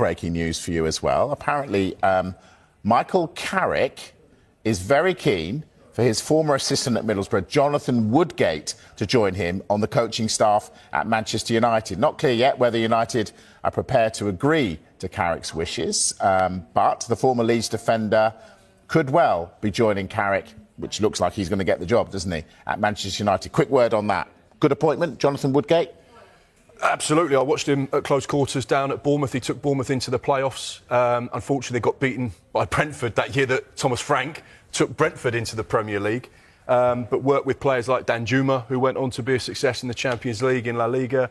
breaking news for you as well. Apparently, Michael Carrick is very keen for his former assistant at Middlesbrough, Jonathan Woodgate, to join him on the coaching staff at Manchester United. Not clear yet whether United are prepared to agree to Carrick's wishes, but the former Leeds defender could well be joining Carrick, which looks like he's going to get the job, doesn't he, at Manchester United. Quick word on that. Good appointment, Jonathan Woodgate? Absolutely. I watched him at close quarters down at Bournemouth. He took Bournemouth into the playoffs. Unfortunately, they got beaten by Brentford that year that Thomas Frank took Brentford into the Premier League. But worked with players like Danjuma, who went on to be a success in the Champions League, in La Liga.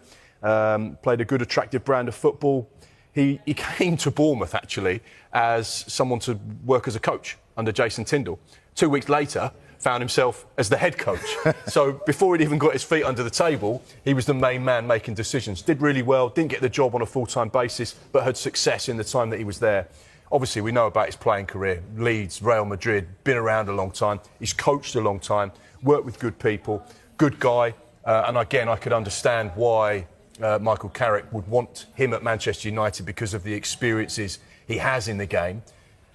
Played a good, attractive brand of football. He came to Bournemouth, actually, as someone to work as a coach under Jason Tindall. 2 weeks later, found himself as the head coach. So before he'd even got his feet under the table, he was the main man making decisions. Did really well, didn't get the job on a full-time basis, but had success in the time that he was there. Obviously, we know about his playing career. Leeds, Real Madrid, been around a long time. He's coached a long time, worked with good people, good guy. And again, I could understand why Michael Carrick would want him at Manchester United because of the experiences he has in the game.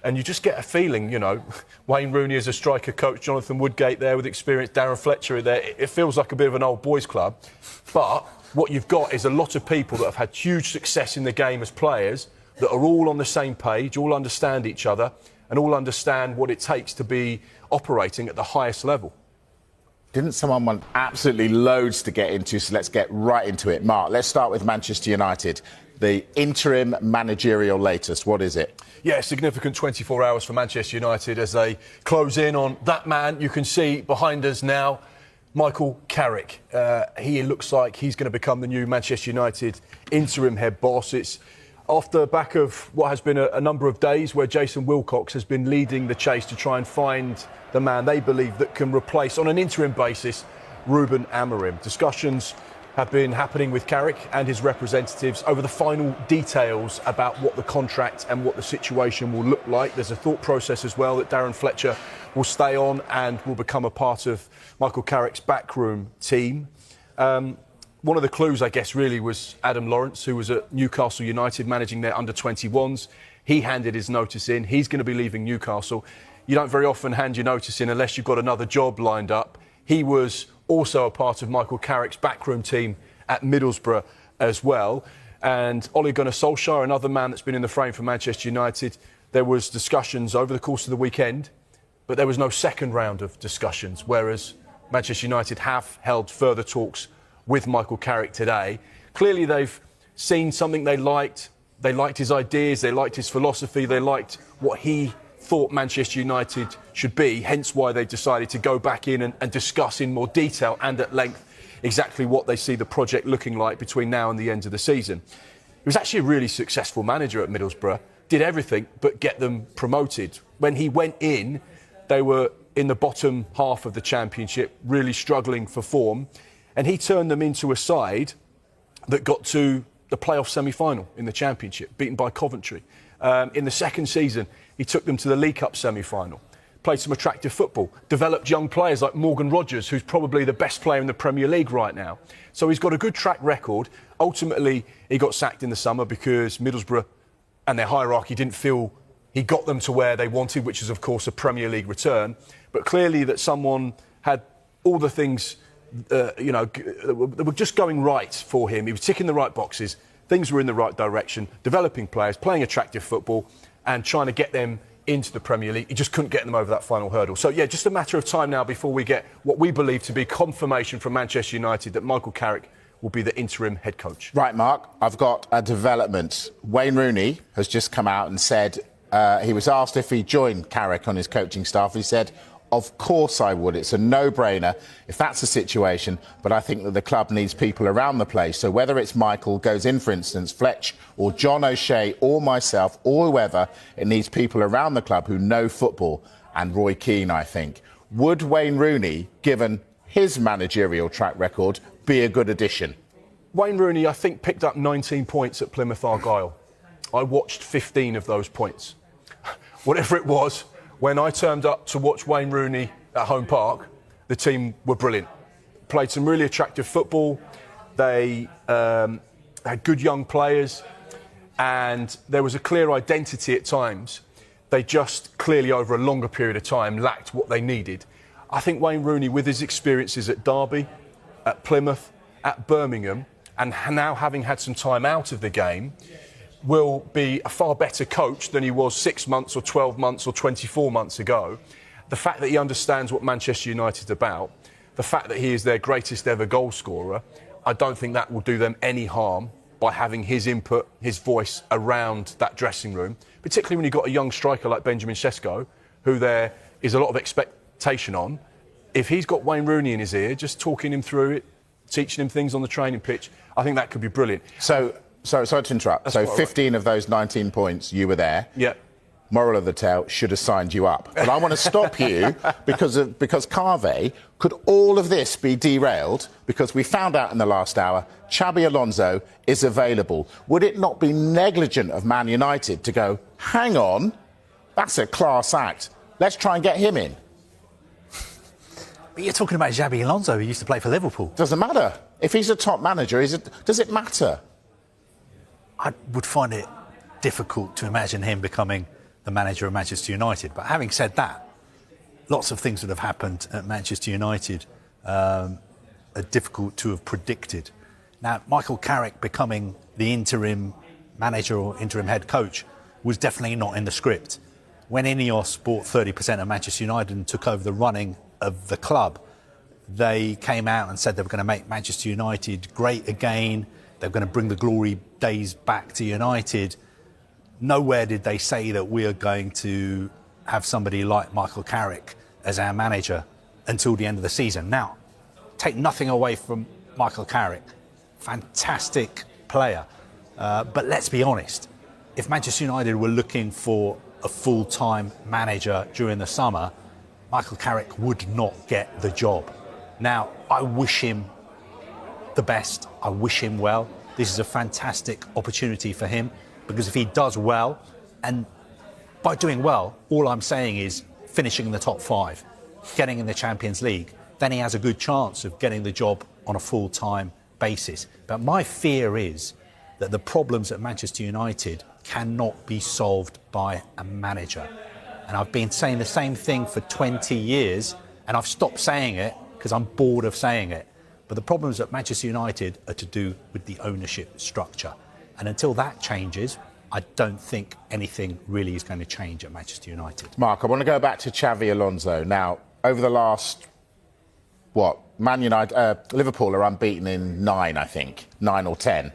And you just get a feeling, you know, Wayne Rooney as a striker coach, Jonathan Woodgate there with experience, Darren Fletcher there. It feels like a bit of an old boys club. But what you've got is a lot of people that have had huge success in the game as players that are all on the same page, all understand each other and all understand what it takes to be operating at the highest level. Didn't someone want absolutely loads to get into, so let's get right into it. Mark, let's start with Manchester United. The interim managerial latest, what is it? Yeah, significant 24 hours for Manchester United as they close in on that man you can see behind us now, Michael Carrick. He looks like he's going to become the new Manchester United interim head boss. It's off the back of what has been a number of days where Jason Wilcox has been leading the chase to try and find the man they believe that can replace, on an interim basis, Ruben Amorim. Discussions have been happening with Carrick and his representatives over the final details about what the contract and what the situation will look like. There's a thought process as well that Darren Fletcher will stay on and will become a part of Michael Carrick's backroom team. One of the clues, I guess, really was Adam Lawrence, who was at Newcastle United managing their under-21s. He handed his notice in. He's going to be leaving Newcastle. You don't very often hand your notice in unless you've got another job lined up. He was also a part of Michael Carrick's backroom team at Middlesbrough as well. And Ole Gunnar Solskjaer, another man that's been in the frame for Manchester United, there was discussions over the course of the weekend, but there was no second round of discussions, whereas Manchester United have held further talks with Michael Carrick today. Clearly they've seen something they liked. They liked his ideas, they liked his philosophy, they liked what he thought Manchester United should be, hence why they decided to go back in and discuss in more detail and at length exactly what they see the project looking like between now and the end of the season. He was actually a really successful manager at Middlesbrough, did everything but get them promoted. When he went in, they were in the bottom half of the Championship, really struggling for form, and he turned them into a side that got to the playoff semi-final in the Championship, beaten by Coventry. In the second season, he took them to the League Cup semi-final, played some attractive football, developed young players like Morgan Rogers, who's probably the best player in the Premier League right now. So he's got a good track record. Ultimately, he got sacked in the summer because Middlesbrough and their hierarchy didn't feel he got them to where they wanted, which is, of course, a Premier League return. But clearly that someone had all the things, that were just going right for him. He was ticking the right boxes. Things were in the right direction, developing players, playing attractive football and trying to get them into the Premier League. He just couldn't get them over that final hurdle. So, yeah, just a matter of time now before we get what we believe to be confirmation from Manchester United that Michael Carrick will be the interim head coach. Right, Mark, I've got a development. Wayne Rooney has just come out and said he was asked if he joined Carrick on his coaching staff. He said, of course I would. It's a no-brainer if that's the situation, but I think that the club needs people around the place. So whether it's Michael goes in, for instance, Fletch or John O'Shea or myself or whoever, it needs people around the club who know football, and Roy Keane, I think. Would Wayne Rooney, given his managerial track record, be a good addition? Wayne Rooney, I think, picked up 19 points at Plymouth Argyle. I watched 15 of those points. Whatever it was, when I turned up to watch Wayne Rooney at Home Park, the team were brilliant. Played some really attractive football. They had good young players. and there was a clear identity at times. They just clearly, over a longer period of time, lacked what they needed. I think Wayne Rooney, with his experiences at Derby, at Plymouth, at Birmingham, and now having had some time out of the game, will be a far better coach than he was 6 months or 12 months or 24 months ago. The fact that he understands what Manchester United's about, the fact that he is their greatest ever goal scorer, I don't think that will do them any harm by having his input, his voice around that dressing room, particularly when you've got a young striker like Benjamin Sesko, who there is a lot of expectation on. If he's got Wayne Rooney in his ear, just talking him through it, teaching him things on the training pitch, I think that could be brilliant. Sorry to interrupt. That's so quite 15 of those 19 points, you were there. Yeah. Moral of the tale, should have signed you up. But I want to stop you because Carve, could all of this be derailed because we found out in the last hour Xabi Alonso is available? Would it not be negligent of Man United to go, hang on, that's a class act, let's try and get him in? But you're talking about Xabi Alonso, who used to play for Liverpool. Doesn't matter. If he's a top manager, does it matter? I would find it difficult to imagine him becoming the manager of Manchester United. But having said that, lots of things that have happened at Manchester United are difficult to have predicted. Now, Michael Carrick becoming the interim manager or interim head coach was definitely not in the script. When Ineos bought 30% of Manchester United and took over the running of the club, they came out and said they were going to make Manchester United great again. They were going to bring the glory days back to United. Nowhere did they say that we are going to have somebody like Michael Carrick as our manager until the end of the season. Now, take nothing away from Michael Carrick. Fantastic player. But let's be honest, if Manchester United were looking for a full-time manager during the summer, Michael Carrick would not get the job. Now, I wish him the best. I wish him well. This is a fantastic opportunity for him, because if he does well, and by doing well, all I'm saying is finishing in the top 5, getting in the Champions League, then he has a good chance of getting the job on a full-time basis. But my fear is that the problems at Manchester United cannot be solved by a manager. And I've been saying the same thing for 20 years, and I've stopped saying it because I'm bored of saying it. But the problems at Manchester United are to do with the ownership structure. And until that changes, I don't think anything really is going to change at Manchester United. Mark, I want to go back to Xabi Alonso. Now, over the last, Liverpool are unbeaten in 9, I think, 9 or 10.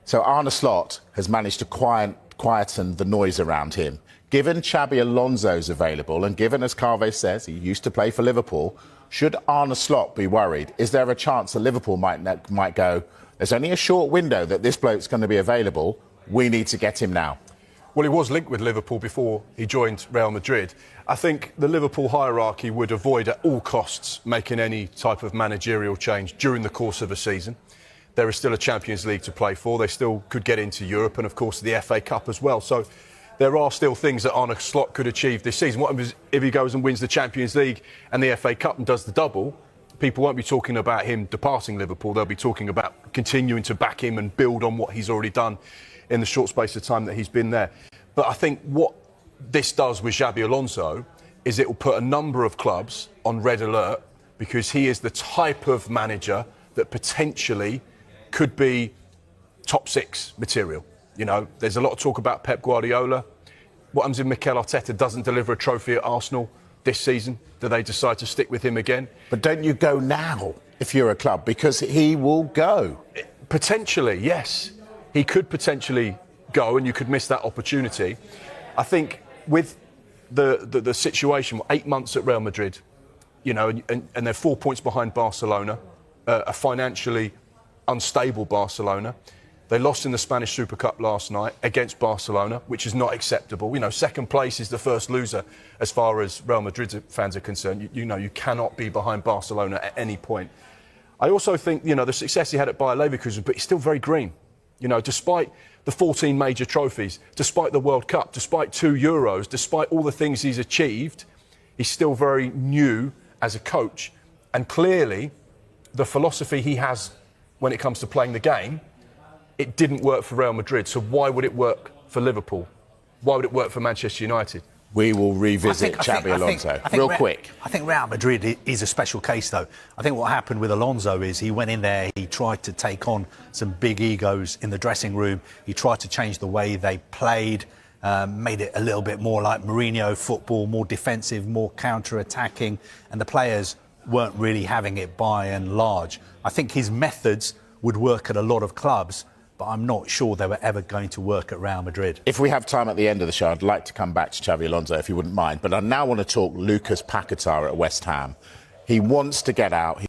So Arne Slot has managed to quieten the noise around him. Given Xabi Alonso's available, and given, as Carve says, he used to play for Liverpool, should Arne Slot be worried? Is there a chance that Liverpool might go, there's only a short window that this bloke's going to be available, we need to get him now? Well, he was linked with Liverpool before he joined Real Madrid. I think the Liverpool hierarchy would avoid at all costs making any type of managerial change during the course of a season. There is still a Champions League to play for. They still could get into Europe and, of course, the FA Cup as well. So there are still things that Arne Slot could achieve this season. What happens if he goes and wins the Champions League and the FA Cup and does the double? People won't be talking about him departing Liverpool. They'll be talking about continuing to back him and build on what he's already done in the short space of time that he's been there. But I think what this does with Xabi Alonso is it will put a number of clubs on red alert, because he is the type of manager that potentially could be top 6 material. You know, there's a lot of talk about Pep Guardiola. What happens if Mikel Arteta doesn't deliver a trophy at Arsenal this season? Do they decide to stick with him again? But don't you go now if you're a club, because he will go? Potentially, yes. He could potentially go and you could miss that opportunity. I think with the situation, 8 months at Real Madrid, you know, and they're 4 points behind Barcelona, a financially unstable Barcelona. They lost in the Spanish Super Cup last night against Barcelona, which is not acceptable. You know, second place is the first loser as far as Real Madrid fans are concerned. You know, you cannot be behind Barcelona at any point. I also think, you know, the success he had at Bayer Leverkusen, but he's still very green. You know, despite the 14 major trophies, despite the World Cup, despite 2 Euros, despite all the things he's achieved, he's still very new as a coach. And clearly, the philosophy he has when it comes to playing the game it didn't work for Real Madrid. So why would it work for Liverpool? Why would it work for Manchester United? We will revisit Xabi Alonso real quick. I think Real Madrid is a special case, though. I think what happened with Alonso is he went in there, he tried to take on some big egos in the dressing room. He tried to change the way they played, made it a little bit more like Mourinho football, more defensive, more counter-attacking, and the players weren't really having it by and large. I think his methods would work at a lot of clubs, but I'm not sure they were ever going to work at Real Madrid. If we have time at the end of the show, I'd like to come back to Xabi Alonso, if you wouldn't mind. But I now want to talk Lucas Paquetá at West Ham. He wants to get out.